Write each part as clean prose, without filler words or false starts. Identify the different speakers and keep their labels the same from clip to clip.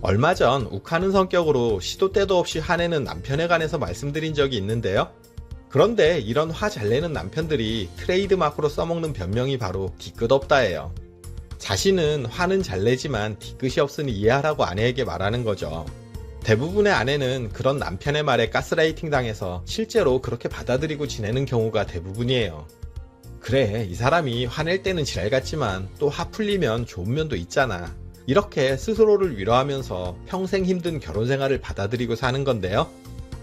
Speaker 1: 얼마 전 욱하는 성격으로 시도 때도 없이 화내는 남편에 관해서 말씀드린 적이 있는데요. 그런데 이런 화 잘 내는 남편들이 트레이드마크로 써먹는 변명이 바로 뒤끝없다예요. 자신은 화는 잘 내지만 뒤끝이 없으니 이해하라고 아내에게 말하는 거죠. 대부분의 아내는 그런 남편의 말에 가스라이팅 당해서 실제로 그렇게 받아들이고 지내는 경우가 대부분이에요. 그래, 이 사람이 화낼 때는 지랄 같지만 또 화 풀리면 좋은 면도 있잖아. 이렇게 스스로를 위로하면서 평생 힘든 결혼 생활을 받아들이고 사는 건데요.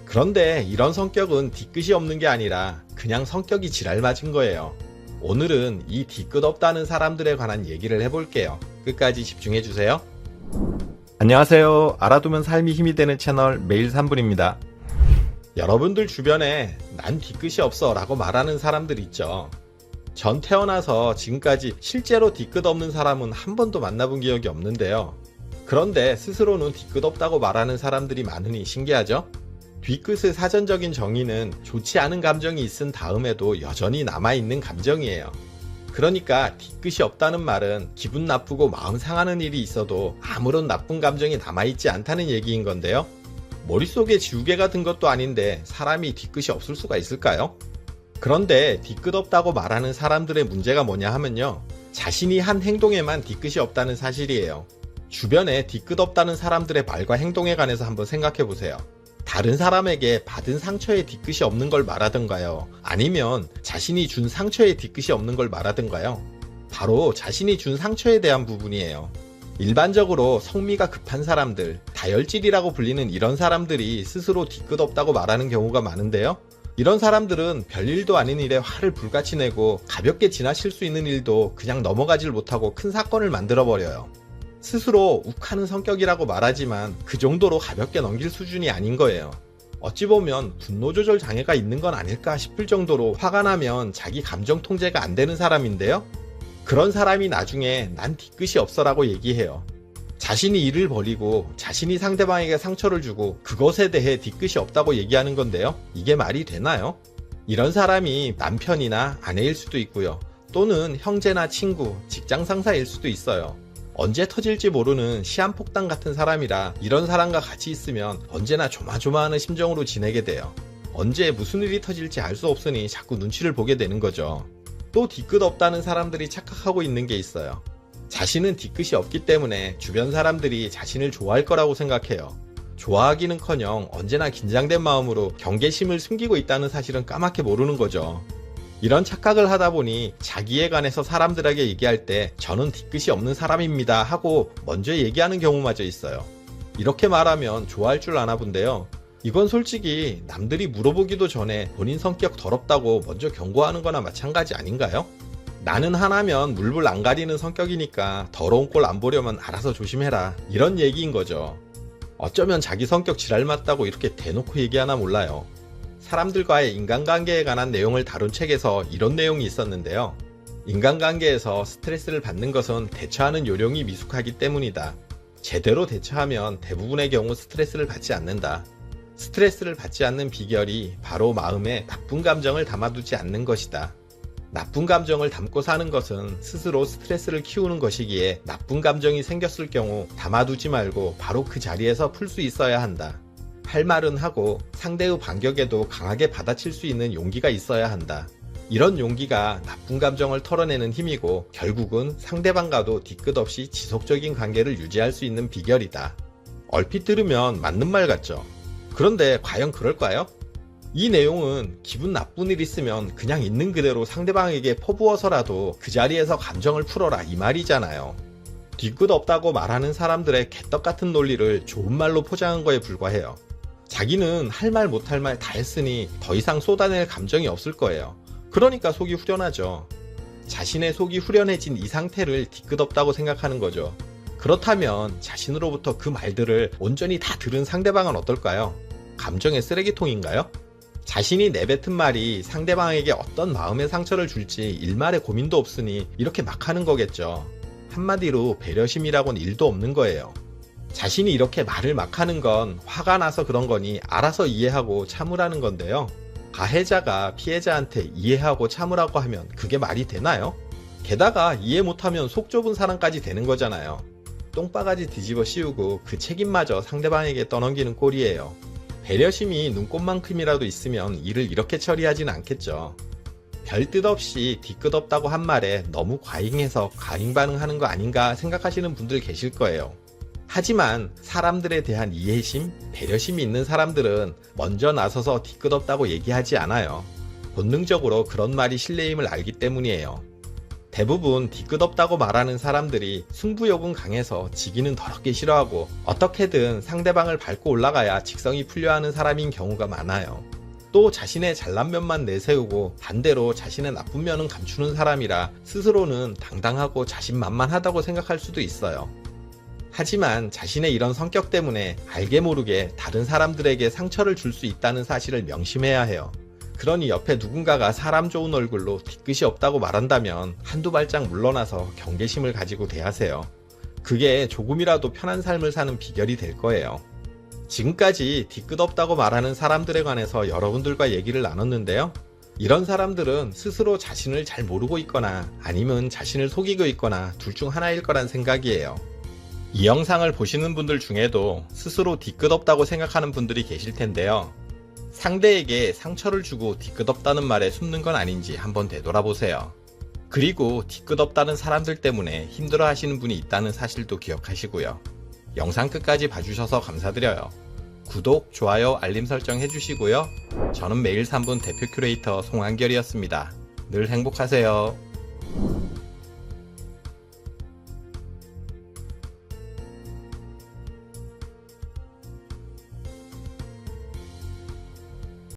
Speaker 1: 그런데 이런 성격은 뒤끝이 없는 게 아니라 그냥 성격이 지랄 맞은 거예요. 오늘은 이 뒤끝 없다는 사람들에 관한 얘기를 해볼게요. 끝까지 집중해주세요. 안녕하세요. 알아두면 삶이 힘이 되는 채널 매일 3분입니다. 여러분들 주변에 난 뒤끝이 없어 라고 말하는 사람들 있죠. 전 태어나서 지금까지 실제로 뒤끝 없는 사람은 한 번도 만나본 기억이 없는데요. 그런데 스스로는 뒤끝 없다고 말하는 사람들이 많으니 신기하죠? 뒤끝의 사전적인 정의는 좋지 않은 감정이 있은 다음에도 여전히 남아있는 감정이에요. 그러니까 뒤끝이 없다는 말은 기분 나쁘고 마음 상하는 일이 있어도 아무런 나쁜 감정이 남아있지 않다는 얘기인 건데요. 머릿속에 지우개가 든 것도 아닌데 사람이 뒤끝이 없을 수가 있을까요? 그런데 뒤끝 없다고 말하는 사람들의 문제가 뭐냐 하면요. 자신이 한 행동에만 뒤끝이 없다는 사실이에요. 주변에 뒤끝 없다는 사람들의 말과 행동에 관해서 한번 생각해 보세요. 다른 사람에게 받은 상처에 뒤끝이 없는 걸 말하던가요? 아니면 자신이 준 상처에 뒤끝이 없는 걸 말하던가요? 바로 자신이 준 상처에 대한 부분이에요. 일반적으로 성미가 급한 사람들, 다혈질이라고 불리는 이런 사람들이 스스로 뒤끝 없다고 말하는 경우가 많은데요. 이런 사람들은 별일도 아닌 일에 화를 불같이 내고 가볍게 지나칠 수 있는 일도 그냥 넘어가질 못하고 큰 사건을 만들어버려요. 스스로 욱하는 성격이라고 말하지만 그 정도로 가볍게 넘길 수준이 아닌 거예요. 어찌 보면 분노 조절 장애가 있는 건 아닐까 싶을 정도로 화가 나면 자기 감정 통제가 안 되는 사람인데요. 그런 사람이 나중에 난 뒤끝이 없어라고 얘기해요. 자신이 일을 벌이고 자신이 상대방에게 상처를 주고 그것에 대해 뒤끝이 없다고 얘기하는 건데요. 이게 말이 되나요? 이런 사람이 남편이나 아내일 수도 있고요. 또는 형제나 친구, 직장 상사일 수도 있어요. 언제 터질지 모르는 시한폭탄 같은 사람이라 이런 사람과 같이 있으면 언제나 조마조마하는 심정으로 지내게 돼요. 언제 무슨 일이 터질지 알 수 없으니 자꾸 눈치를 보게 되는 거죠. 또 뒤끝 없다는 사람들이 착각하고 있는 게 있어요. 자신은 뒤끝이 없기 때문에 주변 사람들이 자신을 좋아할 거라고 생각해요. 좋아하기는커녕 언제나 긴장된 마음으로 경계심을 숨기고 있다는 사실은 까맣게 모르는 거죠. 이런 착각을 하다 보니 자기에 관해서 사람들에게 얘기할 때 저는 뒤끝이 없는 사람입니다 하고 먼저 얘기하는 경우마저 있어요. 이렇게 말하면 좋아할 줄 아나 본데요. 이건 솔직히 남들이 물어보기도 전에 본인 성격 더럽다고 먼저 경고하는 거나 마찬가지 아닌가요? 나는 하나면 물불 안 가리는 성격이니까 더러운 꼴 안 보려면 알아서 조심해라. 이런 얘기인 거죠. 어쩌면 자기 성격 지랄 맞다고 이렇게 대놓고 얘기하나 몰라요. 사람들과의 인간관계에 관한 내용을 다룬 책에서 이런 내용이 있었는데요. 인간관계에서 스트레스를 받는 것은 대처하는 요령이 미숙하기 때문이다. 제대로 대처하면 대부분의 경우 스트레스를 받지 않는다. 스트레스를 받지 않는 비결이 바로 마음에 나쁜 감정을 담아두지 않는 것이다. 나쁜 감정을 담고 사는 것은 스스로 스트레스를 키우는 것이기에 나쁜 감정이 생겼을 경우 담아두지 말고 바로 그 자리에서 풀 수 있어야 한다. 할 말은 하고 상대의 반격에도 강하게 받아칠 수 있는 용기가 있어야 한다. 이런 용기가 나쁜 감정을 털어내는 힘이고 결국은 상대방과도 뒤끝 없이 지속적인 관계를 유지할 수 있는 비결이다. 얼핏 들으면 맞는 말 같죠? 그런데 과연 그럴까요? 이 내용은 기분 나쁜 일 있으면 그냥 있는 그대로 상대방에게 퍼부어서라도 그 자리에서 감정을 풀어라 이 말이잖아요. 뒤끝 없다고 말하는 사람들의 개떡같은 논리를 좋은 말로 포장한 거에 불과해요. 자기는 할 말 못할 말 다 했으니 더 이상 쏟아낼 감정이 없을 거예요. 그러니까 속이 후련하죠. 자신의 속이 후련해진 이 상태를 뒤끝 없다고 생각하는 거죠. 그렇다면 자신으로부터 그 말들을 온전히 다 들은 상대방은 어떨까요? 감정의 쓰레기통인가요? 자신이 내뱉은 말이 상대방에게 어떤 마음의 상처를 줄지 일말의 고민도 없으니 이렇게 막 하는 거겠죠. 한마디로 배려심이라고는 1도 없는 거예요. 자신이 이렇게 말을 막 하는 건 화가 나서 그런 거니 알아서 이해하고 참으라는 건데요. 가해자가 피해자한테 이해하고 참으라고 하면 그게 말이 되나요? 게다가 이해 못하면 속 좁은 사람까지 되는 거잖아요. 똥바가지 뒤집어 씌우고 그 책임마저 상대방에게 떠넘기는 꼴이에요. 배려심이 눈꼽만큼이라도 있으면 일을 이렇게 처리하진 않겠죠. 별 뜻 없이 뒤끝 없다고 한 말에 너무 과잉해서 과잉 반응하는 거 아닌가 생각하시는 분들 계실 거예요. 하지만 사람들에 대한 이해심, 배려심이 있는 사람들은 먼저 나서서 뒤끝 없다고 얘기하지 않아요. 본능적으로 그런 말이 실례임을 알기 때문이에요. 대부분 뒤끝 없다고 말하는 사람들이 승부욕은 강해서 지기는 더럽게 싫어하고 어떻게든 상대방을 밟고 올라가야 직성이 풀려하는 사람인 경우가 많아요. 또 자신의 잘난 면만 내세우고 반대로 자신의 나쁜 면은 감추는 사람이라 스스로는 당당하고 자신만만하다고 생각할 수도 있어요. 하지만 자신의 이런 성격 때문에 알게 모르게 다른 사람들에게 상처를 줄 수 있다는 사실을 명심해야 해요. 그러니 옆에 누군가가 사람 좋은 얼굴로 뒤끝이 없다고 말한다면 한두 발짝 물러나서 경계심을 가지고 대하세요. 그게 조금이라도 편한 삶을 사는 비결이 될 거예요. 지금까지 뒤끝 없다고 말하는 사람들에 관해서 여러분들과 얘기를 나눴는데요. 이런 사람들은 스스로 자신을 잘 모르고 있거나 아니면 자신을 속이고 있거나 둘 중 하나일 거란 생각이에요. 이 영상을 보시는 분들 중에도 스스로 뒤끝 없다고 생각하는 분들이 계실 텐데요. 상대에게 상처를 주고 뒤끝 없다는 말에 숨는 건 아닌지 한번 되돌아보세요. 그리고 뒤끝 없다는 사람들 때문에 힘들어 하시는 분이 있다는 사실도 기억하시고요. 영상 끝까지 봐주셔서 감사드려요. 구독, 좋아요, 알림 설정 해주시고요. 저는 매일 3분 대표 큐레이터 송한결이었습니다. 늘 행복하세요.